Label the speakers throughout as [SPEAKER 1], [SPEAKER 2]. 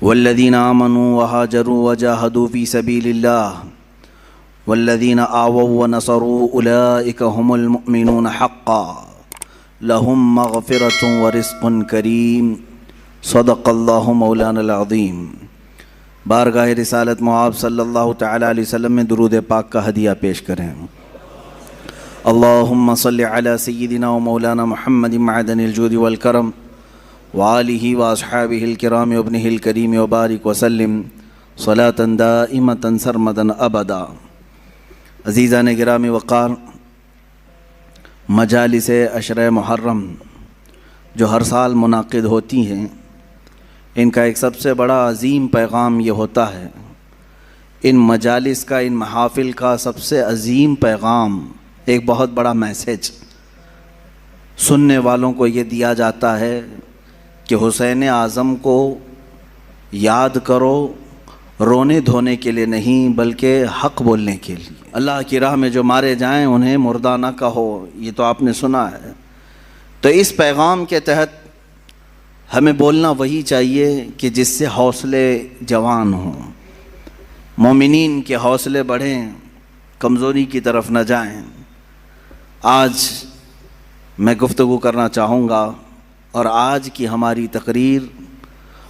[SPEAKER 1] والذین آمنوا وہاجروا وجاہدوا فی سبیل اللہ والذین آووا ونصروا اولئک هم المؤمنون حقا لهم مغفرۃ ورزق کریم صدق اللہ مولانا العظیم۔ بارگاہ رسالت مآب صلی اللہ تعالی علیہ وسلم میں درود پاک کا ہدیہ پیش کریں۔ اللہم صلی علی سیدنا و مولانا محمد معدن الجود والکرم وآلہ واصحابہ الکرام وابنہ الکریم وبارک وسلم صلاة دائمة سرمدا ابدا۔ عزیزان گرامی وقار، مجالس عشرہ محرم جو ہر سال منعقد ہوتی ہیں، ان کا ایک سب سے بڑا عظیم پیغام یہ ہوتا ہے، ان مجالس کا، ان محافل کا سب سے عظیم پیغام، ایک بہت بڑا میسیج سننے والوں کو یہ دیا جاتا ہے کہ حسین اعظم کو یاد کرو، رونے دھونے کے لیے نہیں بلکہ حق بولنے کے لیے۔ اللہ کی راہ میں جو مارے جائیں انہیں مردہ نہ کہو، یہ تو آپ نے سنا ہے۔ تو اس پیغام کے تحت ہمیں بولنا وہی چاہیے کہ جس سے حوصلے جوان ہوں، مومنین کے حوصلے بڑھیں، کمزوری کی طرف نہ جائیں۔ آج میں گفتگو کرنا چاہوں گا، اور آج کی ہماری تقریر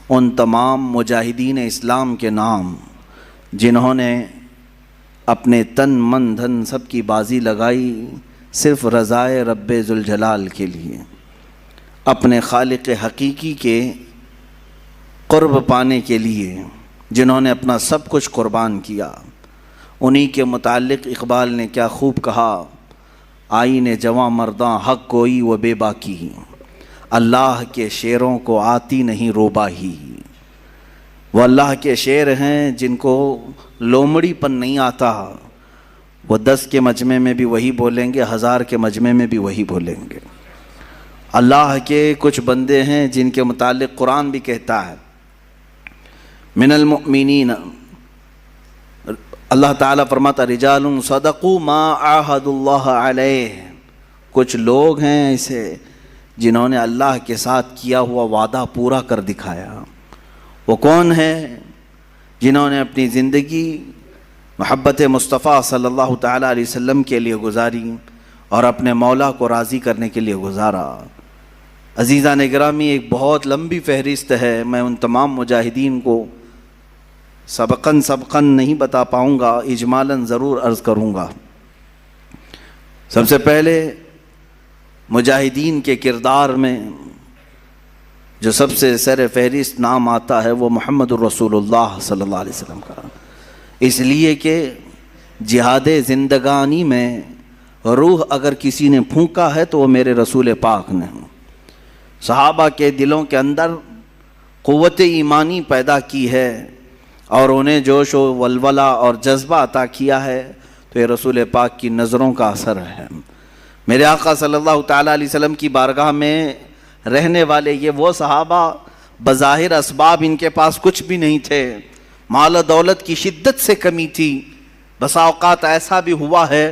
[SPEAKER 1] ان تمام مجاہدین اسلام کے نام جنہوں نے اپنے تن من دھن سب کی بازی لگائی صرف رضائے رب ذوالجلال کے لیے، اپنے خالق حقیقی کے قرب پانے کے لیے، جنہوں نے اپنا سب کچھ قربان کیا۔ انہی کے متعلق اقبال نے کیا خوب کہا، آئین جواں مرداں حق گوئی و بے باکی، اللہ کے شعروں کو آتی نہیں روباہی۔ وہ اللہ کے شعر ہیں جن کو لومڑی پن نہیں آتا، وہ 10 کے مجمع میں بھی وہی بولیں گے، 1000 کے مجمع میں بھی وہی بولیں گے۔ اللہ کے کچھ بندے ہیں جن کے متعلق قرآن بھی کہتا ہے، من المؤمنین، اللہ تعالیٰ فرماتا رجال صدقوا ما عاہدوا اللہ علیہ، کچھ لوگ ہیں ایسے جنہوں نے اللہ کے ساتھ کیا ہوا وعدہ پورا کر دکھایا۔ وہ کون ہیں؟ جنہوں نے اپنی زندگی محبت مصطفیٰ صلی اللہ تعالیٰ علیہ وسلم کے لیے گزاری اور اپنے مولا کو راضی کرنے کے لیے گزارا۔ عزیزان گرامی، ایک بہت لمبی فہرست ہے، میں ان تمام مجاہدین کو سبقاً نہیں بتا پاؤں گا، اجمالاً ضرور عرض کروں گا۔ سب سے پہلے مجاہدین کے کردار میں جو سب سے سر فہرست نام آتا ہے وہ محمد الرسول اللہ صلی اللہ علیہ وسلم کا، اس لیے کہ جہاد زندگانی میں روح اگر کسی نے پھونکا ہے تو وہ میرے رسول پاک نے۔ صحابہ کے دلوں کے اندر قوت ایمانی پیدا کی ہے اور انہیں جوش و ولولہ اور جذبہ عطا کیا ہے، تو یہ رسول پاک کی نظروں کا اثر ہے۔ میرے آقا صلی اللہ تعالیٰ علیہ وسلم کی بارگاہ میں رہنے والے یہ وہ صحابہ، بظاہر اسباب ان کے پاس کچھ بھی نہیں تھے، مال و دولت کی شدت سے کمی تھی، بسا اوقات ایسا بھی ہوا ہے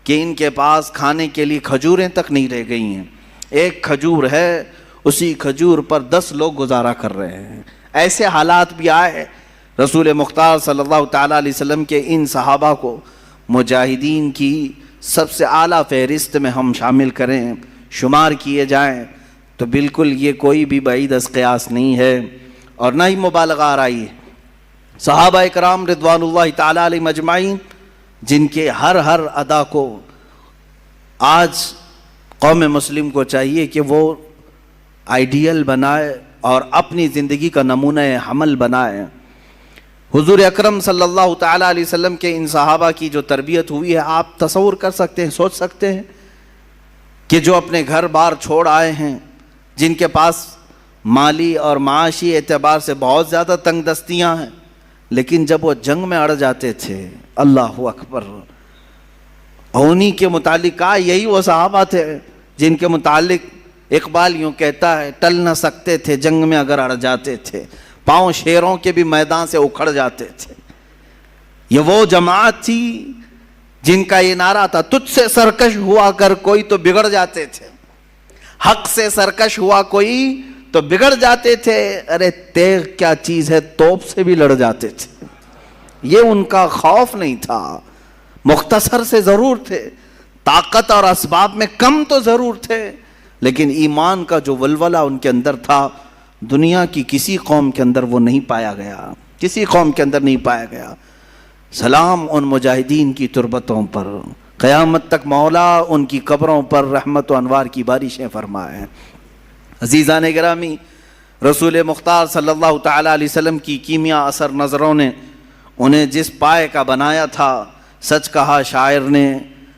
[SPEAKER 1] کہ ان کے پاس کھانے کے لیے کھجوریں تک نہیں رہ گئی ہیں، ایک کھجور ہے، اسی کھجور پر 10 لوگ گزارا کر رہے ہیں۔ ایسے حالات بھی آئے۔ رسول مختار صلی اللہ تعالیٰ علیہ وسلم کے ان صحابہ کو مجاہدین کی سب سے اعلیٰ فہرست میں ہم شامل کریں، شمار کیے جائیں، تو بالکل یہ کوئی بھی بعید از قیاس نہیں ہے اور نہ ہی مبالغہ آرائی ہے۔ صحابہ اکرام رضوان اللہ تعالیٰ علیہ مجمعین، جن کے ہر ادا کو آج قوم مسلم کو چاہیے کہ وہ آئیڈیل بنائے اور اپنی زندگی کا نمونہ حمل بنائے۔ حضور اکرم صلی اللہ تعالیٰ علیہ وسلم کے ان صحابہ کی جو تربیت ہوئی ہے، آپ تصور کر سکتے ہیں، سوچ سکتے ہیں کہ جو اپنے گھر بار چھوڑ آئے ہیں، جن کے پاس مالی اور معاشی اعتبار سے بہت زیادہ تنگ دستیاں ہیں، لیکن جب وہ جنگ میں اڑ جاتے تھے، اللہ اکبر، انہی کے متعلق کہا، یہی وہ صحابہ تھے جن کے متعلق اقبال یوں کہتا ہے، ٹل نہ سکتے تھے جنگ میں اگر اڑ جاتے تھے، پاؤں شیروں کے بھی میدان سے اکھڑ جاتے تھے۔ یہ وہ جماعت تھی جن کا یہ نعرہ تھا، تجھ سے سرکش ہوا کر کوئی تو بگڑ جاتے تھے، حق سے سرکش ہوا کوئی تو بگڑ جاتے تھے، ارے تیغ کیا چیز ہے، توپ سے بھی لڑ جاتے تھے۔ یہ ان کا خوف نہیں تھا، مختصر سے ضرور تھے، طاقت اور اسباب میں کم تو ضرور تھے، لیکن ایمان کا جو ولولہ ان کے اندر تھا، دنیا کی کسی قوم کے اندر وہ نہیں پایا گیا، کسی قوم کے اندر نہیں پایا گیا۔ سلام ان مجاہدین کی تربتوں پر، قیامت تک مولا ان کی قبروں پر رحمت و انوار کی بارشیں فرمائے۔ عزیزان گرامی، رسول مختار صلی اللہ تعالی علیہ وسلم کی کیمیا اثر نظروں نے انہیں جس پائے کا بنایا تھا، سچ کہا شاعر نے،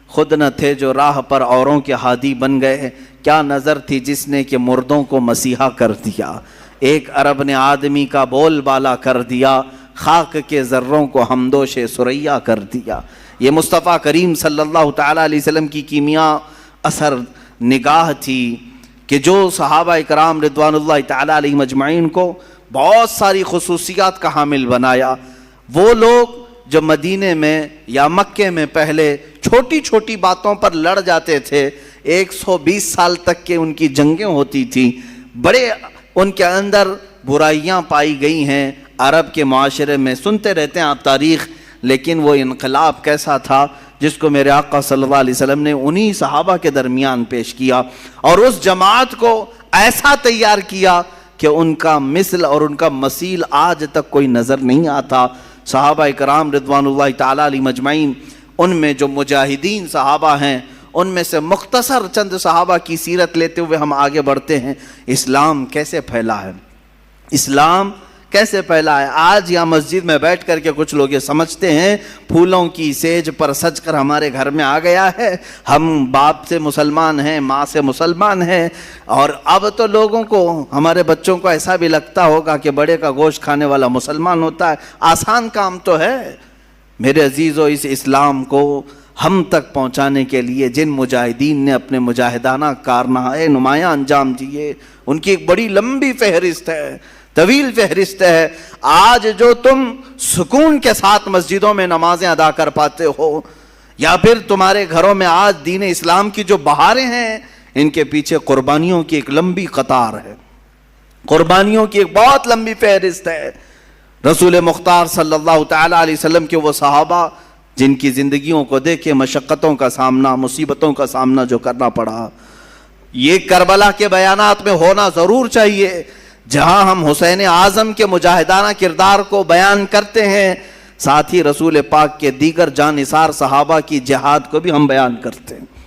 [SPEAKER 1] خود نہ تھے جو راہ پر اوروں کے ہادی بن گئے، کیا نظر تھی جس نے کہ مردوں کو مسیحا کر دیا، ایک عرب نے آدمی کا بول بالا کر دیا، خاک کے ذروں کو ہمدوش سریا کر دیا۔ یہ مصطفیٰ کریم صلی اللہ تعالیٰ علیہ وسلم کی کیمیا اثر نگاہ تھی کہ جو صحابہ کرام رضوان اللہ تعالیٰ علیہ مجمعین کو بہت ساری خصوصیات کا حامل بنایا۔ وہ لوگ جو مدینے میں یا مکے میں پہلے چھوٹی چھوٹی باتوں پر لڑ جاتے تھے، 120 سال تک کے ان کی جنگیں ہوتی تھیں، بڑے ان کے اندر برائیاں پائی گئی ہیں، عرب کے معاشرے میں سنتے رہتے ہیں آپ تاریخ، لیکن وہ انقلاب کیسا تھا جس کو میرے آقا صلی اللہ علیہ وسلم نے انہی صحابہ کے درمیان پیش کیا، اور اس جماعت کو ایسا تیار کیا کہ ان کا مثل اور ان کا مثیل آج تک کوئی نظر نہیں آتا۔ صحابہ کرام رضوان اللہ تعالیٰ علیہ مجمعین، ان میں جو مجاہدین صحابہ ہیں، ان میں سے مختصر چند صحابہ کی سیرت لیتے ہوئے ہم آگے بڑھتے ہیں۔ اسلام کیسے پھیلا ہے، اسلام کیسے پھیلا ہے؟ آج یہاں مسجد میں بیٹھ کر کے کچھ لوگ یہ سمجھتے ہیں پھولوں کی سیج پر سج کر ہمارے گھر میں آ گیا ہے، ہم باپ سے مسلمان ہیں، ماں سے مسلمان ہیں، اور اب تو لوگوں کو، ہمارے بچوں کو ایسا بھی لگتا ہوگا کہ بڑے کا گوشت کھانے والا مسلمان ہوتا ہے۔ آسان کام تو ہے میرے عزیزو، اس اسلام کو ہم تک پہنچانے کے لیے جن مجاہدین نے اپنے مجاہدانہ کارنامے نمایاں انجام دیے، ان کی ایک بڑی لمبی فہرست ہے، طویل فہرست ہے۔ آج جو تم سکون کے ساتھ مسجدوں میں نمازیں ادا کر پاتے ہو، یا پھر تمہارے گھروں میں آج دین اسلام کی جو بہاریں ہیں، ان کے پیچھے قربانیوں کی ایک لمبی قطار ہے، قربانیوں کی ایک بہت لمبی فہرست ہے۔ رسول مختار صلی اللہ تعالی علیہ وسلم کے وہ صحابہ جن کی زندگیوں کو دیکھے مشقتوں کا سامنا، مصیبتوں کا سامنا جو کرنا پڑا، یہ کربلا کے بیانات میں ہونا ضرور چاہیے، جہاں ہم حسین اعظم کے مجاہدانہ کردار کو بیان کرتے ہیں، ساتھ ہی رسول پاک کے دیگر جانثار صحابہ کی جہاد کو بھی ہم بیان کرتے ہیں۔